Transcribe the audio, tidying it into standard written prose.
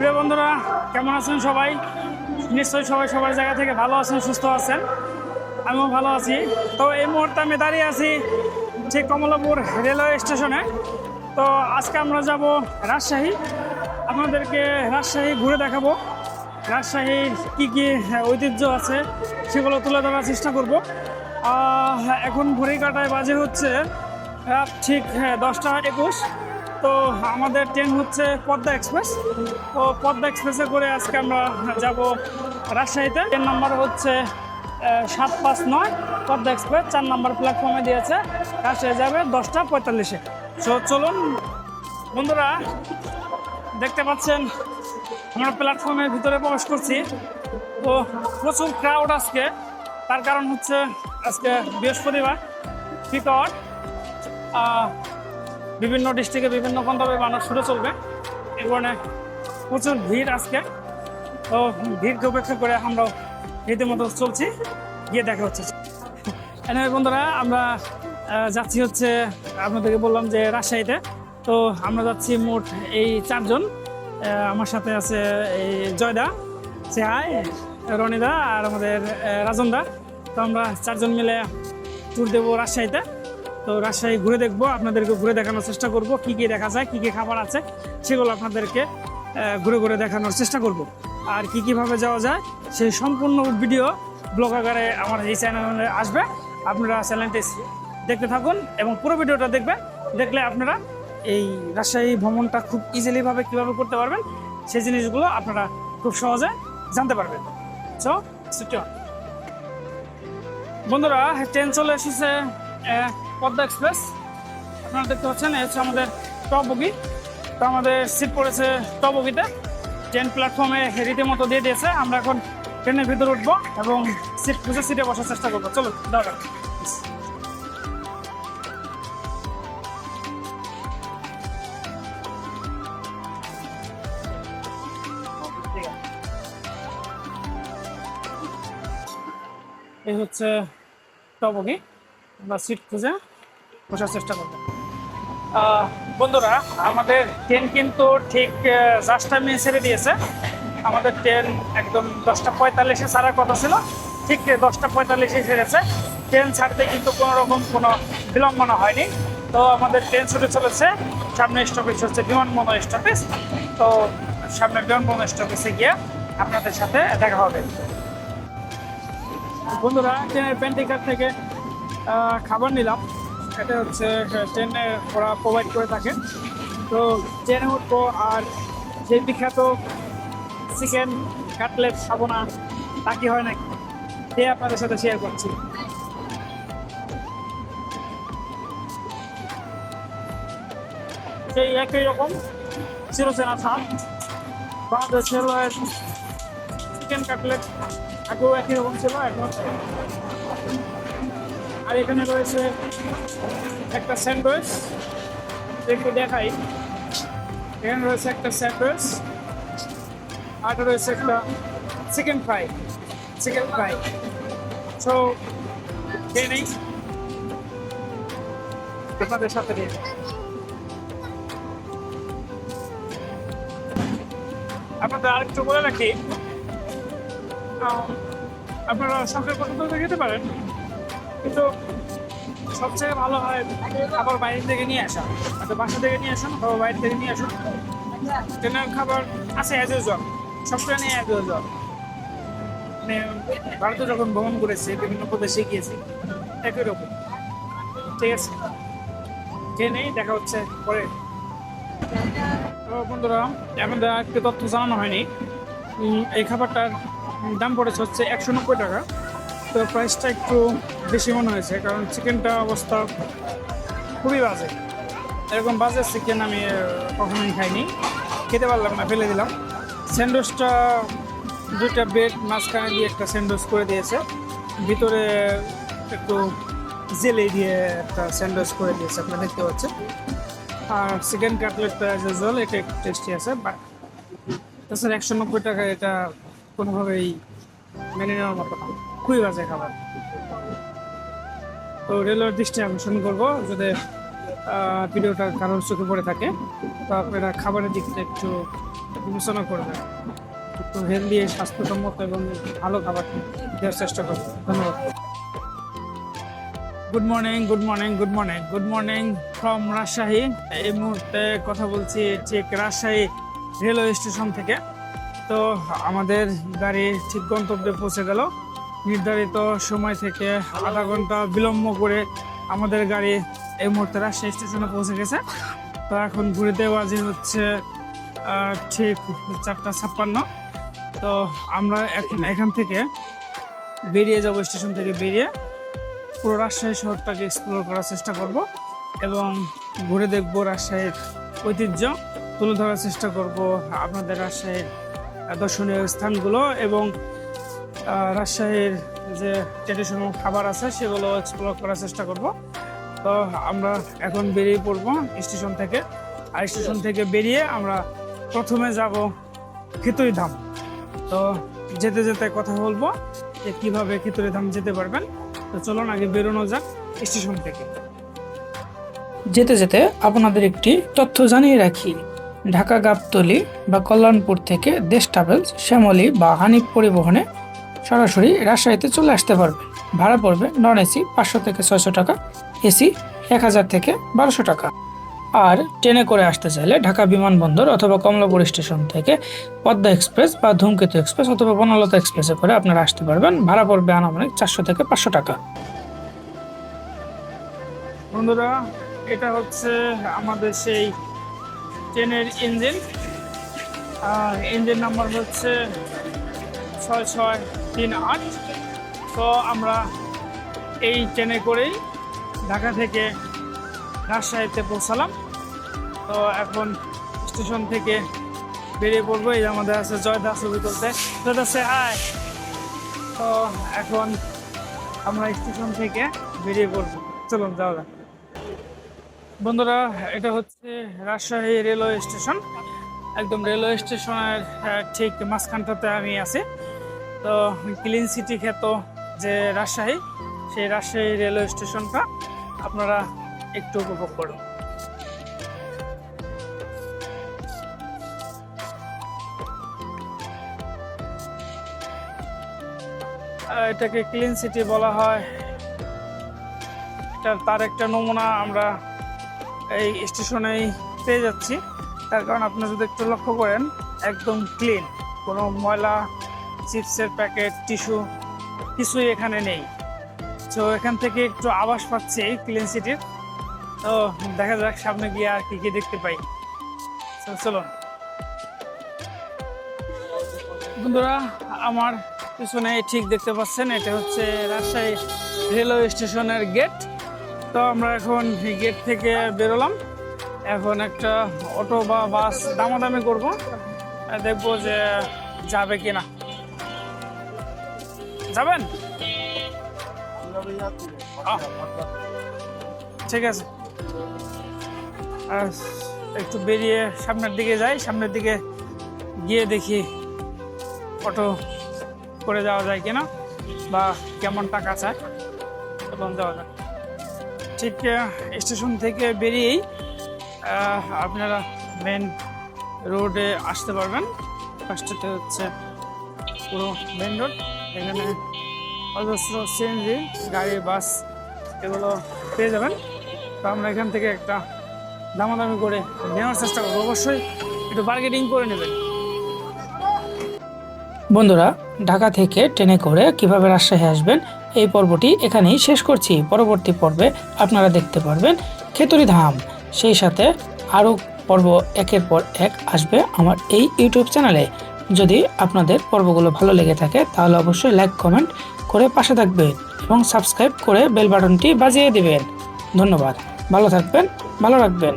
প্রিয় বন্ধুরা, কেমন আছেন সবাই? নিশ্চয়ই সবাই সবার জায়গা থেকে ভালো আছেন, সুস্থ আছেন। আমিও ভালো আছি। তো এই মুহূর্তে আমি দাঁড়িয়ে আছি ঠিক কমলাপুর রেলওয়ে স্টেশনে। তো আজকে আমরা যাব রাজশাহী। আপনাদেরকে রাজশাহী ঘুরে দেখাবো। রাজশাহীর কী কী ঐতিহ্য আছে সেগুলো তুলে ধরার চেষ্টা করব। এখন ঘড়ি কাটায় বাজে হচ্ছে রাত ঠিক 10টা 21। তো আমাদের ট্রেন হচ্ছে পদ্মা এক্সপ্রেস। তো পদ্মা এক্সপ্রেসে করে আজকে আমরা যাব রাজশাহীতে। ট্রেন নাম্বার হচ্ছে 759। পদ্মা এক্সপ্রেস 4 নম্বর প্ল্যাটফর্মে দিয়েছে। রাজশাহী যাবে 10টা 45-এ। সো চলুন বন্ধুরা, দেখতে পাচ্ছেন আমরা প্ল্যাটফর্মের ভিতরে প্রবেশ করছি। তো প্রচুর ক্রাউড আজকে। তার কারণ হচ্ছে আজকে বৃহস্পতিবার, ফিতর। বিভিন্ন ডিস্ট্রিক্টে বিভিন্ন গন্তব্যে মানুষ ছুটে চলবে, এই কারণে প্রচুর ভিড় আজকে। তো ভিড়কে উপেক্ষা করে আমরা রীতিমতো চলছি, গিয়ে দেখা হচ্ছে। এনে বন্ধুরা, আমরা যাচ্ছি হচ্ছে, আপনাদেরকে বললাম যে রাজশাহীতে। তো আমরা যাচ্ছি মোট এই 4 জন। আমার সাথে আছে এই জয়দা, সে হাই, রনিদা আর আমাদের রাজনদা। তো আমরা 4 জন মিলে ট্যুর দেবো রাজশাহীতে। তো রাজশাহী ঘুরে দেখবো, আপনাদেরকে ঘুরে দেখানোর চেষ্টা করব। কি কি দেখা যায়, কি কি খাবার আছে সেগুলো আপনাদেরকে ঘুরে ঘুরে দেখানোর চেষ্টা করব। আর কি কিভাবে যাওয়া যায় সেই সম্পূর্ণ ভিডিও ব্লগ আকারে আমার এই চ্যানেলে আসবে। আপনারা চ্যানেলটি দেখতে থাকুন এবং পুরো ভিডিওটা দেখবেন। দেখলে আপনারা এই রাজশাহী ভ্রমণটা খুব ইজিলিভাবে কীভাবে করতে পারবেন সেই জিনিসগুলো আপনারা খুব সহজে জানতে পারবেন। সো বন্ধুরা, ট্রেন চলে এসেছে পদ্মা এক্সপ্রেস। আপনারা দেখতে পাচ্ছেন হচ্ছে আমাদের টপ বগি। তো আমাদের সিট পড়েছে টপ বগিতে। ট্রেন প্ল্যাটফর্মে রীতিমতো দিয়ে দিয়েছে। আমরা এখন ট্রেনের ভিতরে উঠবো এবং সিট খুঁজে সিটে বসার চেষ্টা করবো। চলো দরকার। এই হচ্ছে টপ বগি। আমরা সিট খুঁজে বসার চেষ্টা করবো। বন্ধুরা, আমাদের ট্রেন কিন্তু ঠিক জাস্ট টাইমে ছেড়ে দিয়েছে। আমাদের ট্রেন একদম 10টা 45-এ ছাড়ার কথা ছিল, ঠিক 10টা 45-এ ছেড়েছে। ট্রেন ছাড়তে কিন্তু কোনো রকম কোনো বিলম্বনা হয়নি। তো আমাদের ট্রেন ছুটে চলেছে। সামনে স্টপেজ হচ্ছে বিমানবন্দর স্টপেজ। তো সামনে বিমানবন্দর স্টপেজে গিয়ে আপনাদের সাথে দেখা হবে। বন্ধুরা, ট্রেনের প্যান্ট্রি কার থেকে খাবার নিলাম। এটা হচ্ছে ট্রেনে ওরা প্রোভাইড করে থাকে। তো ট্রেনে উঠবো আর সেই বিখ্যাত চিকেন কাটলেট খাবো না তা কি হয় নাকি, সে আপনাদের সাথে শেয়ার করছি। সেই একই রকম চিরচেনা স্বাদ। বাংলাদেশ রেলওয়ের চিকেন কাটলেট আগেও একই রকম ছিল, এখন। আর এখানে রয়েছে একটা স্যান্ডউইচ, একটু দেখাই। এখানে রয়েছে একটা স্যান্ডউইচ, আর রয়েছে একটা চিকেন ফ্রাই। সো খেয়ে নেই আপনাদের সাথে নিয়ে। আপনাদের আরেকটু বলে রাখি, আপনারা শখের পছন্দ খেতে পারেন, কিন্তু সবচেয়ে ভালো হয় খাবার বাইরে থেকে নিয়ে আসা। হয়তো বাসা থেকে নিয়ে আসুন, খাবার বাইরে থেকে নিয়ে আসুন। ট্রেনের খাবার আছে অ্যাজ ইউজুয়াল, সব ট্রেনে অ্যাজ ইউজুয়াল। মানে ভারতে যখন ভ্রমণ করেছি, বিভিন্ন প্রদেশে গিয়েছি, একই রকম। ঠিক আছে, খেয়ে নেই, দেখা হচ্ছে পরে। তো বন্ধুরা, আমাদের একটু তথ্য জানানো হয়নি। এই খাবারটার দাম পড়েছে হচ্ছে 190 টাকা। তো প্রাইসটা একটু বেশি মনে হয়েছে, কারণ চিকেনটা অবস্থা খুবই বাজে। এরকম বাজে চিকেন আমি কখনোই খাইনি, খেতে পারলাম না, ফেলে দিলাম। স্যান্ডউইচটা 2টা ব্রেড মাঝখানে দিয়ে একটা স্যান্ডউইচ করে দিয়েছে, ভিতরে একটু জেলি দিয়ে একটা স্যান্ডউইচ করে দিয়েছে, আপনারা দেখতে পাচ্ছেন। আর চিকেন কাটলেটটা অ্যাজ ইউজুয়াল, এটা একটু টেস্টি আছে। বাট তাছাড়া 190 টাকা এটা কোনোভাবেই মেনে নেওয়ার মতো না, খুবই বাজে খাবার। তো রেলওয়ের দৃষ্টি আকর্ষণ করবো, যদি ভিডিওটা কারোর চোখে পড়ে থাকে তো আপনারা খাবারের দিকটা একটু বিবেচনা করবেন, একটু হেলদি, স্বাস্থ্যসম্মত এবং ভালো খাবার দেওয়ার চেষ্টা করবেন। ধন্যবাদ। Good morning, good morning, good morning, good morning from Rajshahi. এই মুহূর্তে কথা বলছি ঠিক রাজশাহী রেলওয়ে স্টেশন থেকে। তো আমাদের গাড়ি ঠিক গন্তব্যে পৌঁছে গেল। নির্ধারিত সময় থেকে আধা ঘন্টা বিলম্ব করে আমাদের গাড়ি এই মুহূর্তে রাজশাহী স্টেশনে পৌঁছে গেছে। তো এখন ঘুরিতে বাজে হচ্ছে ঠিক 4:56। তো আমরা এখন এখান থেকে বেরিয়ে যাব, স্টেশন থেকে বেরিয়ে পুরো রাজশাহী শহরটাকে এক্সপ্লোর করার চেষ্টা করব এবং ঘুরে দেখব রাজশাহীর ঐতিহ্য তুলে ধরার চেষ্টা করব, আপনাদের রাজশাহীর দর্শনীয় স্থানগুলো এবং রাজশাহীর যে ট্রেডিশনাল খাবার আছে সেগুলো এক্সপ্লোর করার চেষ্টা করব। তো আমরা এখন বেরিয়ে পড়ব স্টেশন থেকে। আর স্টেশন থেকে বেরিয়ে আমরা প্রথমে যাব খিতুড়িধাম। তো যেতে যেতে কথা বলবো যে কীভাবে খিতুড়িধাম যেতে পারবেন। তো চলুন আগে বেরোনো যাক স্টেশন থেকে। যেতে যেতে আপনাদের একটি তথ্য জানিয়ে রাখি, ঢাকা গাবতলী বা কল্যাণপুর থেকে দেশ ট্রাভেলস, শ্যামলী বা হানিফ পরিবহনে সরাসরি রাজশাহীতে চলে আসতে পারবেন। ভাড়া পড়বে নন এসি 500 থেকে 600 টাকা, এসি 1000 থেকে 1200 টাকা। আর ট্রেনে করে আসতে চাইলে ঢাকা বিমানবন্দর অথবা কমলাপুর স্টেশন থেকে পদ্মা এক্সপ্রেস বা ধূমকেতু এক্সপ্রেস অথবা বনলতা এক্সপ্রেসে করে আপনারা আসতে পারবেন। ভাড়া পড়বে আনুমানিক 400 থেকে 500 টাকা। বন্ধুরা, এটা হচ্ছে আমাদের সেই ট্রেনের ইঞ্জিন। ইঞ্জিন নাম্বার হচ্ছে 6638। তো আমরা এই ট্রেনে করেই ঢাকা থেকে রাজশাহীতে পৌঁছালাম। তো এখন স্টেশন থেকে বেরিয়ে পড়বো। এই আমাদের আছে জয়দা, ছবি তুলতে জয়দাসে হাই। তো এখন আমরা স্টেশন থেকে বেরিয়ে পড়বো, চলুন যাওয়া যাক। বন্ধুরা, এটা হচ্ছে রাজশাহী রেলওয়ে স্টেশন। একদম রেলওয়ে স্টেশনের ঠিক মাঝখানটাতে আমি আছি। তো ক্লিন সিটি খ্যাত যে রাজশাহী, সেই রাজশাহী রেলওয়ে স্টেশনটা আপনারা একটু উপভোগ করুন। এটাকে ক্লিন সিটি বলা হয়। তার একটা নমুনা আমরা এই স্টেশনেই পেয়ে যাচ্ছি। তার কারণ আপনারা যদি একটু লক্ষ্য করেন, একদম ক্লিন, কোনো ময়লা, চিপসের প্যাকেট, টিস্যু কিছুই এখানে নেই। তো এখান থেকে একটু আভাস পাচ্ছি ক্লিন সিটির। তো দেখা যাক সামনে গিয়ে আর কি কি দেখতে পাই। চলুন বন্ধুরা, আমার পিছনে ঠিক দেখতে পাচ্ছেন, এটা হচ্ছে রাজশাহী রেলওয়ে স্টেশনের গেট। তো আমরা এখন গেট থেকে বেরোলাম। এখন একটা অটো বা বাস দামাদামি করব, দেখবো যে যাবে কিনা। যাবেন? ঠিক আছে, একটু বেরিয়ে সামনের দিকে যাই। সামনের দিকে গিয়ে দেখি অটো করে যাওয়া যায় কিনা বা কেমন টাকা চায়, এবং যাওয়া যায়। ঠিক স্টেশন থেকে বেরিয়েই আপনারা মেন রোডে আসতে পারবেন। ফার্স্টেতে হচ্ছে পুরো মেন রোড। এখানে অজস্র সিএনজি গাড়ি, বাস এগুলো পেয়ে যাবেন। তো আমরা এখান থেকে একটা দামাদামি করে নেওয়ার চেষ্টা করবো। অবশ্যই একটু বার্গেনিং করে নেবেন। বন্ধুরা, ঢাকা থেকে ট্রেনে করে কিভাবে রাজশাহী আসবেন এই পর্বটি এখানেই শেষ করছি। পরবর্তী পর্বে আপনারা দেখতে পারবেন খিতুড়িধাম। সেই সাথে আরও পর্ব একের পর এক আসবে আমার এই ইউটিউব চ্যানেলে। যদি আপনাদের পর্বগুলো ভালো লেগে থাকে তাহলে অবশ্যই লাইক, কমেন্ট করে পাশে থাকবেন এবং সাবস্ক্রাইব করে বেল বাটনটি বাজিয়ে দিবেন। ধন্যবাদ। ভালো থাকবেন, ভালো রাখবেন।